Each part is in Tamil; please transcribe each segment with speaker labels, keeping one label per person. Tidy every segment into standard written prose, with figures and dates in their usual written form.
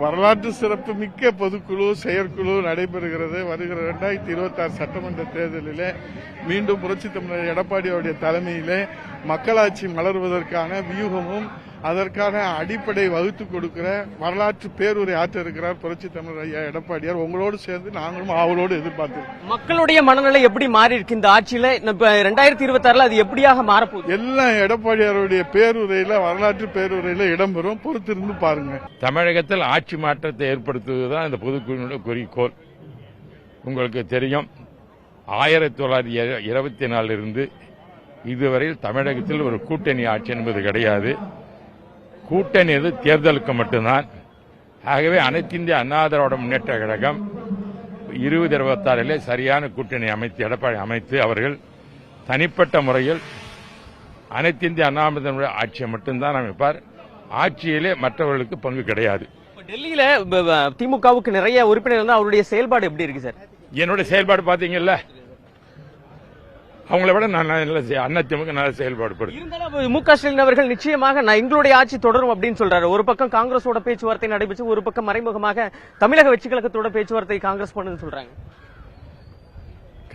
Speaker 1: வரலாற்று சிறப்பு மிக்க பொதுக்குழு செயற்குழு நடைபெறுகிறது. வருகிற 2026 சட்டமன்ற தேர்தலிலே மீண்டும் புரட்சித் தமிழர் எடப்பாடி அவருடைய தலைமையிலே மக்களாட்சி மலர்வதற்கான வியூகமும் அதற்கான அடிப்படை வகுத்து கொடுக்கிற வரலாற்று பேருரை ஆற்ற இருக்கிறார் புரட்சித் தமிழர் ஐயா எடப்பாடியார். உங்களோடு சேர்ந்து நாங்களும் ஆவலோடு எதிர்பார்க்கிறோம்.
Speaker 2: மக்களுடைய மனநிலை எப்படி மாறி இருக்கு இந்த ஆட்சியில? 2026 அது எப்படியாக மாறப்போகுது?
Speaker 1: எல்லாம் எடப்பாடியாருடைய பேருரையில வரலாற்று பேருரையில இடம்பெறும். பொறுத்திருந்து பாருங்க.
Speaker 3: தமிழகத்தில் ஆட்சி மாற்றத்தை ஏற்படுத்துவதுதான் இந்த பொதுக்குழுவினுடைய குறிக்கோள். உங்களுக்கு தெரியும், 1924 இருந்து இதுவரையில் தமிழகத்தில் ஒரு கூட்டணி ஆட்சி என்பது கிடையாது. கூட்டணி தேர்தலுக்கு மட்டும்தான். ஆகவே அனைத்து இந்திய அண்ணா திராவிட முன்னேற்ற கழகம் 2026 சரியான கூட்டணி அமைத்து எடப்பாடி அமைத்து அவர்கள் தனிப்பட்ட முறையில் அனைத்து இந்திய அண்ணா திராவிட ஆட்சியை மட்டும்தான் அமைப்பார். ஆட்சியிலே மற்றவர்களுக்கு பங்கு கிடையாது.
Speaker 2: டெல்லியில திமுகவுக்கு நிறைய உறுப்பினர் அவருடைய செயல்பாடு எப்படி இருக்கு சார்?
Speaker 3: என்னுடைய செயல்பாடு பாத்தீங்கல்ல, அவங்கள விட நான் அதிமுக நல்ல செயல்பாடு.
Speaker 2: மு.க. ஸ்டாலின் அவர்கள் நிச்சயமாக எங்களுடைய ஆட்சி தொடரும் அப்படின்னு சொல்றாரு. ஒரு பக்கம் காங்கிரஸோட பேச்சுவார்த்தை நடைபெற்று, ஒரு பக்கம் மறைமுகமாக தமிழக வெற்றி கழகத்தோட பேச்சுவார்த்தை காங்கிரஸ் பண்ணுன்னு சொல்றாங்க.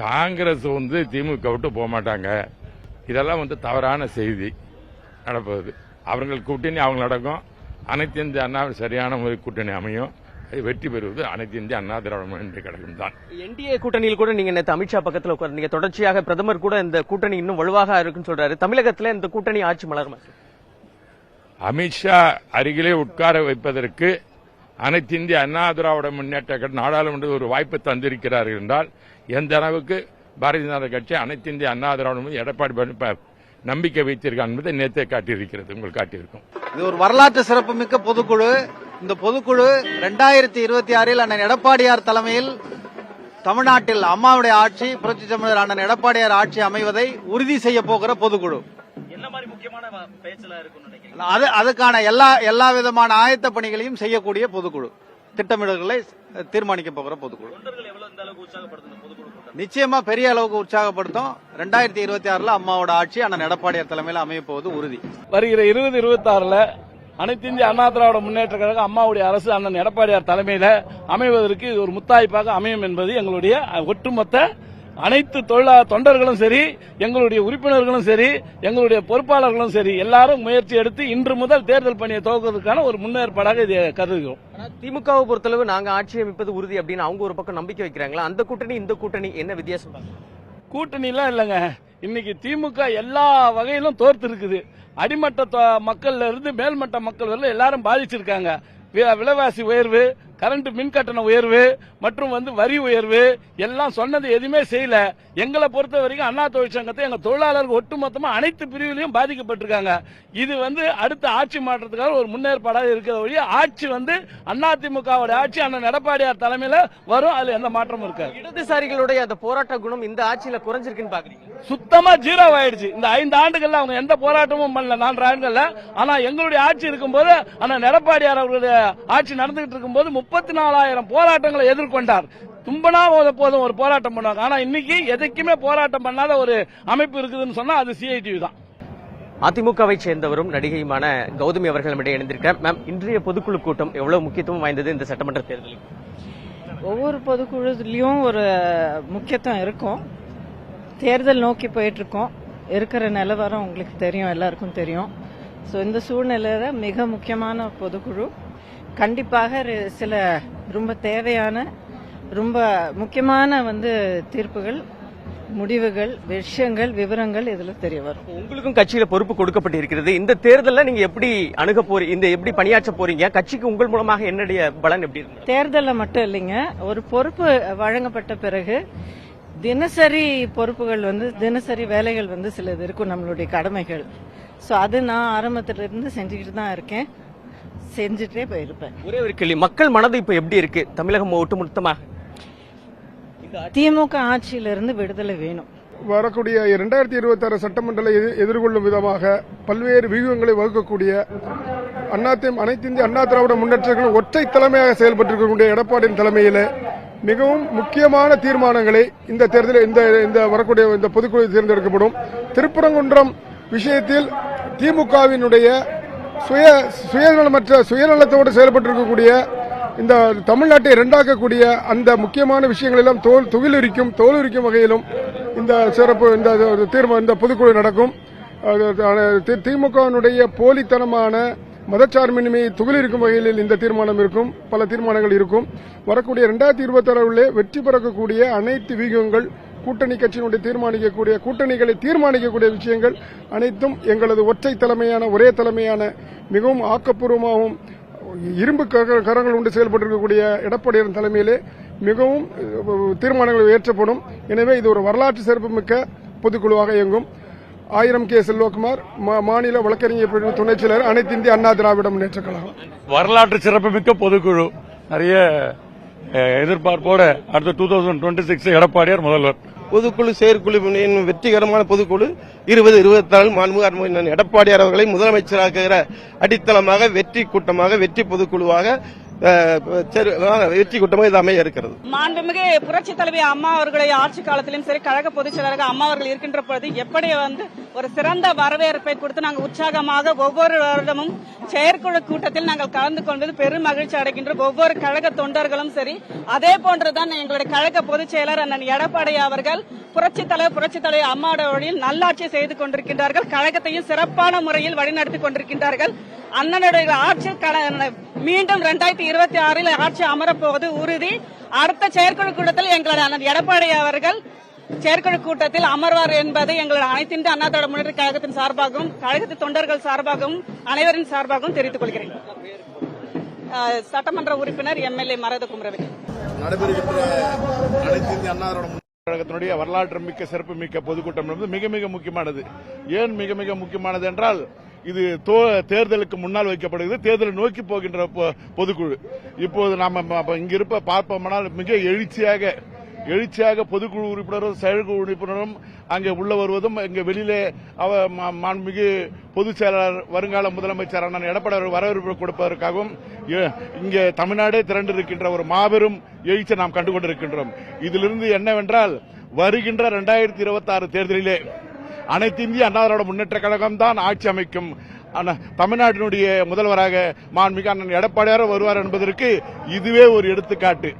Speaker 3: காங்கிரஸ் திமுக விட்டு போக மாட்டாங்க. இதெல்லாம் தவறான செய்தி நடப்பது. அவர்கள் கூட்டணி அவங்க நடக்கும். அனைத்து இந்திய அண்ணா சரியான முறை கூட்டணி அமையும். வெற்றி பெறுவது அனைத்து இந்திய அண்ணா திராவிட முன்னேற்ற கழகம் தான்.
Speaker 2: என்டிஏ கூட்டணியில் கூட நீங்க நேற்று அமித்ஷா பக்கத்தில் உட்கார்ந்தீங்க. தொடர்ச்சியாக பிரதமர் கூட இந்த கூட்டணி இன்னும் வலுவாக இருக்குன்னு சொல்றாரு. தமிழகத்தில் இந்த கூட்டணி ஆட்சி மலருமா?
Speaker 3: அமித்ஷா அருகிலே உட்கார வைப்பதற்கு அனைத்து இந்திய அண்ணா திராவிட முன்னேற்ற கழகம் நாடாளுமன்ற ஒரு வாய்ப்பு தந்திருக்கிறார்கள் என்றால் எந்த அளவுக்கு பாரதிய ஜனதா கட்சி அனைத்து இந்திய அண்ணா திராவிட எடப்பாடி நம்பிக்கை வைத்திருக்கார் என்பதை நேற்றே காட்டியிருக்கிறது. உங்களுக்கு காட்டியிருக்கும்.
Speaker 4: இது ஒரு வரலாற்று சிறப்புமிக்க பொதுக்குழு. இந்த பொதுக்குழு 2026 அண்ணன் எடப்பாடியார் தலைமையில் தமிழ்நாட்டில் அம்மாவுடைய ஆட்சி, புரட்சி தமிழர் அண்ணன் எடப்பாடியார் ஆட்சி அமைவதை உறுதி செய்ய போகிற பொதுக்குழு. அதுக்கான எல்லா விதமான ஆயத்த பணிகளையும் செய்யக்கூடிய பொதுக்குழு, திட்டமிடல்களை தீர்மானிக்க போகிற பொதுக்குழு. நிச்சயமா பெரிய அளவுக்கு உற்சாகப்படுத்தும். 2026 அம்மாவோட ஆட்சி அண்ணன் எடப்பாடியார் தலைமையில் அமைய போவது உறுதி.
Speaker 5: வருகிற 2026 அனைத்து இந்திய அண்ணா திராவிட முன்னேற்ற கழகம் அம்மாவுடைய அரசு அண்ணன் எடப்பாடியார் தலைமையில் அமைவதற்கு ஒரு முத்தாய்ப்பாக அமையும் என்பது எங்களுடைய ஒட்டுமொத்த அனைத்து தொண்டர்களும் சரி, எங்களுடைய உறுப்பினர்களும் சரி, எங்களுடைய பொறுப்பாளர்களும் சரி, எல்லாரும் முயற்சி எடுத்து இன்று முதல் தேர்தல் பணியை துவக்குவதற்கான ஒரு முன்னேற்பாடாக இதை கருதுகிறோம்.
Speaker 2: திமுகவை பொறுத்தளவு நாங்க ஆட்சி அமைப்பது உறுதி அப்படின்னு அவங்க ஒரு பக்கம் நம்பிக்கை வைக்கிறாங்களா? அந்த கூட்டணி இந்த கூட்டணி என்ன வித்தியாசம்?
Speaker 5: கூட்டணி எல்லாம் இல்லைங்க. இன்னைக்கு திமுக எல்லா வகையிலும் தோர்த்து இருக்குது. அடிமட்ட மக்கள்ல இருந்து மேல்மட்ட மக்கள் வரல எல்லாரும் பாதிச்சிருக்காங்க. விலைவாசி உயர்வு, கரண்ட் மின்கட்டண உயர்வு மற்றும் வரி உயர்வு எல்லாம் சொன்னது எதுவுமே செய்யல. எங்களை பொறுத்த வரைக்கும் அண்ணா தொழிற்சங்கத்தை எங்க தொழிலாளர்கள் ஒட்டுமொத்தமா அனைத்து பிரிவிலையும் பாதிக்கப்பட்டிருக்காங்க. இது அடுத்த ஆட்சி மாற்றத்துக்காக ஒரு முன்னேற்பாடாக இருக்கிற வழி. ஆட்சி அதிமுகவோட ஆட்சி அண்ணன் எடப்பாடியார் தலைமையில வரும். அதுல எந்த மாற்றமும் இருக்காது.
Speaker 2: இடதுசாரிகளுடைய அந்த போராட்ட குணம் இந்த ஆட்சியில குறைஞ்சிருக்குன்னு பாக்குறீங்க?
Speaker 5: சுத்தமா ஜீரோ ஆயிடுச்சு. இந்த 5 ஆண்டுகள்ல அவங்க எந்த போராட்டமும் பண்ணல. 4 ஆண்டுகள்ல. ஆனா எங்களுடைய ஆட்சி இருக்கும்போது அண்ணன் எடப்பாடியார் அவர்களுடைய ஆட்சி நடந்துகிட்டு இருக்கும்போது 34,000 போராட்டங்களை எதிர்கொண்டார். தும்பனா போதும் ஒரு போராட்டம் பண்ணுவாங்க. ஆனா இன்னைக்கு எதைக்குமே போராட்டம் பண்ணாத ஒரு அமைப்பு இருக்குதுன்னு சொன்னா அது சிஐடிவி தான்.
Speaker 2: அதிமுகவை சேர்ந்தவரும் நடிகையுமான கௌதமி அவர்கள் நம்மிடையே இணைந்திருக்கிறார். மேம், இன்றைய பொதுக்குழு கூட்டம் எவ்வளவு முக்கியத்துவம் வாய்ந்தது இந்த சட்டமன்ற தேர்தலுக்கு?
Speaker 6: ஒவ்வொரு பொதுக்குழுலையும் ஒரு முக்கியத்துவம் இருக்கும். தேர்தல் நோக்கி போயிட்டு இருக்கோம். இருக்கிற நிலவரம் உங்களுக்கு தெரியும், எல்லாருக்கும் தெரியும். ஸோ இந்த சூழ்நிலையில மிக முக்கியமான பொதுக்குழு கண்டிப்பாக சில ரொம்ப தேவையான ரொம்ப முக்கியமான தீர்ப்புகள், முடிவுகள், விஷயங்கள், விவரங்கள் இதுல தெரிய வரும்.
Speaker 2: உங்களுக்கும் கட்சியில பொறுப்பு கொடுக்கப்பட்டிருக்கிறது. இந்த தேர்தலில் நீங்க எப்படி அணுக போறீங்க, எப்படி பணியாற்ற போறீங்க? கட்சிக்கு உங்கள் மூலமாக என்னுடைய பலன் எப்படி இருக்கு?
Speaker 6: தேர்தலில் மட்டும் இல்லைங்க, ஒரு பொறுப்பு வழங்கப்பட்ட பிறகு தினசரி பொறுப்புகள் தினசரி வேலைகள் சிலது இருக்கும், நம்மளுடைய கடமைகள். ஸோ அது நான் ஆரம்பத்திலிருந்து செஞ்சுக்கிட்டு தான் இருக்கேன், செஞ்சுட்டே போயிருப்பேன்.
Speaker 2: ஒரே ஒரு கேள்வி, மக்கள் மனது இப்ப எப்படி இருக்கு? தமிழகம் ஒட்டுமொத்தமாக
Speaker 6: திமுக ஆட்சியிலிருந்து விடுதலை வேணும்.
Speaker 7: வரக்கூடிய 2026 சட்டமன்றத்தை எதிர்கொள்ளும் விதமாக பல்வேறு வியூகங்களை வகுக்கக்கூடிய அனைத்து இந்திய அண்ணா திராவிட முன்னேற்றங்கள் ஒற்றை தலைமையாக செயல்பட்டிருக்கக்கூடிய எடப்பாடியின் தலைமையில் மிகவும் முக்கியமான தீர்மானங்களை இந்த தேர்தலில் இந்த வரக்கூடிய இந்த பொதுக்குழு தேர்ந்தெடுக்கப்படும். திருப்பரங்குன்றம் விஷயத்தில் திமுகவினுடைய சுயநலத்தோடு செயல்பட்டிருக்கக்கூடிய இந்த தமிழ்நாட்டை இரண்டாக்கக்கூடிய அந்த முக்கியமான விஷயங்கள் எல்லாம் தோலுரிக்கும் வகையிலும் இந்த சிறப்பு இந்த பொதுக்குழு நடக்கும். திமுகவினுடைய போலித்தனமான மதச்சார்பின்மையை துகிலிருக்கும் வகையில் இந்த தீர்மானம் இருக்கும். பல தீர்மானங்கள் இருக்கும். வரக்கூடிய 2026 வெற்றி பெறக்கூடிய அனைத்து வியூகங்கள் கூட்டணி கட்சியினுடைய கூட்டணிகளை தீர்மானிக்கக்கூடிய விஷயங்கள் அனைத்தும் எங்களது ஒரே தலைமையான மிகவும் ஆக்கப்பூர்வமாகவும் இரும்பு கரங்கள் உண்டு செயல்பட்டிருக்கக்கூடிய எடப்பாடியார் தலைமையிலே மிகவும் தீர்மானங்கள் ஏற்றப்படும். எனவே இது ஒரு வரலாற்று சிறப்புமிக்க பொதுக்குழுவாக இயங்கும். 1000 கே. செல்வகுமார், மாநில வழக்கறிஞர் பிரிவு துணைச் செயலர், அனைத்து இந்திய அண்ணா திராவிட முன்னேற்றக் கழகம்.
Speaker 5: வரலாற்று சிறப்புமிக்க பொதுக்குழு, நிறைய எதிர்பார்ப்போட அடுத்த 2026 எடப்பாடியார் முதல்வர்.
Speaker 8: பொதுக்குழு செயற்குழு வெற்றிகரமான பொதுக்குழு 2024 மாண்புமிகு எடப்பாடியார் அவர்களை முதலமைச்சராக்குகிற அடித்தளமாக வெற்றி கூட்டமாக வெற்றி பொதுக்குழுவாக வெற்றி கூட்டமாக இது அமைய இருக்கிறது.
Speaker 9: மாண்புமிகு புரட்சி தலைவி அம்மா அவர்களுடைய ஆட்சி காலத்திலும் சரி, கழக பொதுச் செயலராக அம்மா அவர்கள் இருக்கின்ற பொழுது எப்படி ஒரு சிறந்த வரவேற்பை கொடுத்து நாங்கள் உற்சாகமாக ஒவ்வொரு வருடமும் செயற்குழு கூட்டத்தில் நாங்கள் கலந்து கொள்வது பெரும் மகிழ்ச்சி அடைகின்றோம். ஒவ்வொரு கழக தொண்டர்களும் சரி, அதே போன்றுதான் எங்களுடைய கழக பொதுச் செயலர் அண்ணன் எடப்பாடி அவர்கள் புரட்சி தலைவர் அம்மாவோட வழியில் நல்லாட்சி செய்து கொண்டிருக்கின்றார்கள். கழகத்தையும் சிறப்பான முறையில் வழிநடத்தி கொண்டிருக்கின்றார்கள். அண்ணனுடைய ஆட்சி மீண்டும் 2026 ஆட்சி அமரப்போவது உறுதி. அடுத்த செயற்குழு கூட்டத்தில் எங்களுடைய அண்ணன் எடப்பாடி அவர்கள் செயற்குழு கூட்டத்தில் அமர்வார் என்பதை எங்களுடைய அனைத்து இந்திய அண்ணா திராவிட முன்னேற்ற கழகத்தின் சார்பாகவும் கழகத்தின் தொண்டர்கள் சார்பாகவும் அனைவரின் சார்பாகவும் தெரிவித்துக் கொள்கிறேன். சட்டமன்ற உறுப்பினர் எம்எல்ஏ மரத குமரவேல்.
Speaker 1: நடைபெறுகின்ற அனைத்து இந்திய அண்ணா திராவிட கழகத்தினுடைய வரலாற்று மிக்க சிறப்பு மிக்க பொதுக்கூட்டம் என்பது மிக மிக முக்கியமானது. ஏன் மிக மிக முக்கியமானது என்றால், இது தேர்தலுக்கு முன்னால் வைக்கப்படுகிறது. தேர்தலை நோக்கி போகின்ற பொதுக்குழு. இப்போது நாம இங்க பார்ப்போம்னால் மிக எழுச்சியாக பொதுக்குழு உறுப்பினரும் செயற்குழு உறுப்பினரும் அங்கே உள்ள வருவதும், இங்க வெளியிலே மாண்புமிகு பொதுச் செயலாளர் வருங்கால முதலமைச்சர் அண்ணன் எடப்பாடி வரவேற்பு கொடுப்பதற்காகவும் இங்கே தமிழ்நாடே திரண்டிருக்கின்ற ஒரு மாபெரும் எழுச்சியை நாம் கண்டுகொண்டிருக்கின்றோம். இதிலிருந்து என்னவென்றால், வருகின்ற 2026 தேர்தலிலே அனைத்து இந்திய அண்ணா திராவிட முன்னேற்ற கழகம் தான் ஆட்சி அமைக்கும். தமிழ்நாட்டினுடைய முதல்வராக மாண்புமிகு அண்ணன் எடப்பாடியார் வருவார் என்பதற்கு இதுவே ஒரு எடுத்துக்காட்டு.